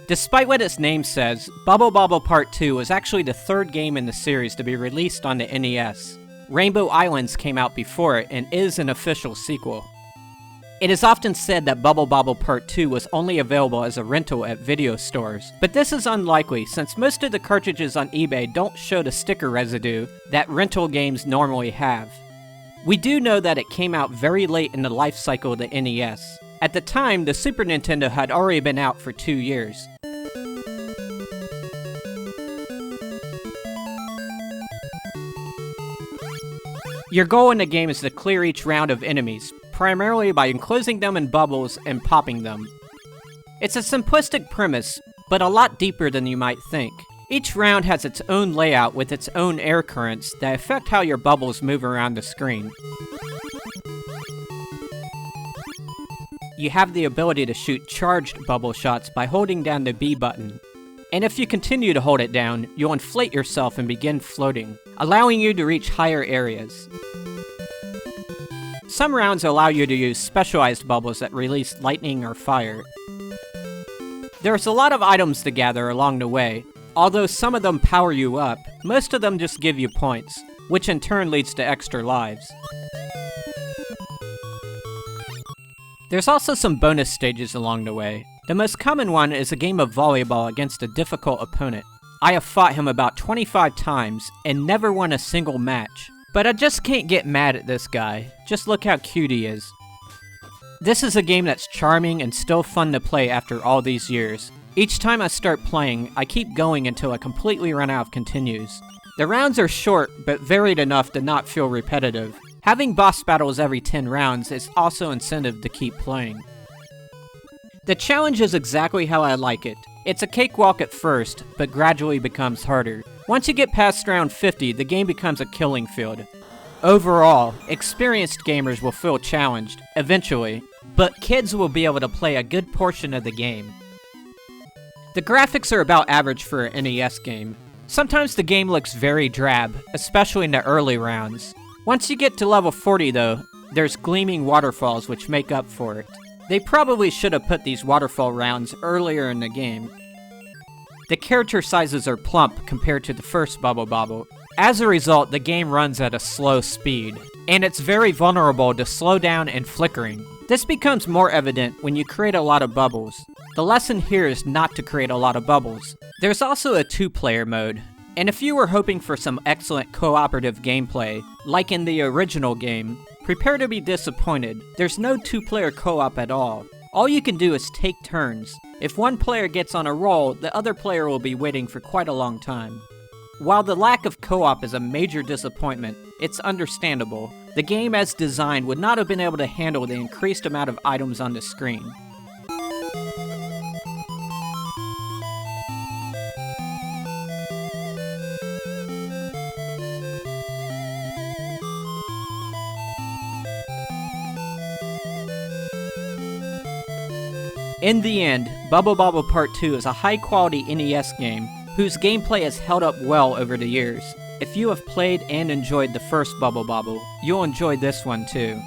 Despite what its name says, Bubble Bobble Part 2 was actually the third game in the series to be released on the NES. Rainbow Islands came out before it and is an official sequel. It is often said that Bubble Bobble Part 2 was only available as a rental at video stores, but this is unlikely since most of the cartridges on eBay don't show the sticker residue that rental games normally have. We do know that it came out very late in the life cycle of the NES. At the time, the Super Nintendo had already been out for 2 years. Your goal in the game is to clear each round of enemies, primarily by enclosing them in bubbles and popping them. It's a simplistic premise, but a lot deeper than you might think. Each round has its own layout with its own air currents that affect how your bubbles move around the screen. You have the ability to shoot charged bubble shots by holding down the B button. And if you continue to hold it down, you'll inflate yourself and begin floating, allowing you to reach higher areas. Some rounds allow you to use specialized bubbles that release lightning or fire. There's a lot of items to gather along the way. Although some of them power you up, most of them just give you points, which in turn leads to extra lives. There's also some bonus stages along the way. The most common one is a game of volleyball against a difficult opponent. I have fought him about 25 times and never won a single match. But I just can't get mad at this guy. Just look how cute he is. This is a game that's charming and still fun to play after all these years. Each time I start playing, I keep going until I completely run out of continues. The rounds are short, but varied enough to not feel repetitive. Having boss battles every 10 rounds is also incentive to keep playing. The challenge is exactly how I like it. It's a cakewalk at first, but gradually becomes harder. Once you get past round 50, the game becomes a killing field. Overall, experienced gamers will feel challenged, eventually, but kids will be able to play a good portion of the game. The graphics are about average for an NES game. Sometimes the game looks very drab, especially in the early rounds. Once you get to level 40 though, there's gleaming waterfalls which make up for it. They probably should have put these waterfall rounds earlier in the game. The character sizes are plump compared to the first Bubble Bobble. As a result, the game runs at a slow speed, and it's very vulnerable to slowdown and flickering. This becomes more evident when you create a lot of bubbles. The lesson here is not to create a lot of bubbles. There's also a 2-player mode, and if you were hoping for some excellent cooperative gameplay, like in the original game, prepare to be disappointed. There's no 2-player co-op at all. All you can do is take turns. If one player gets on a roll, the other player will be waiting for quite a long time. While the lack of co-op is a major disappointment, it's understandable. The game as designed would not have been able to handle the increased amount of items on the screen. In the end, Bubble Bobble Part 2 is a high-quality NES game whose gameplay has held up well over the years. If you have played and enjoyed the first Bubble Bobble, you'll enjoy this one too.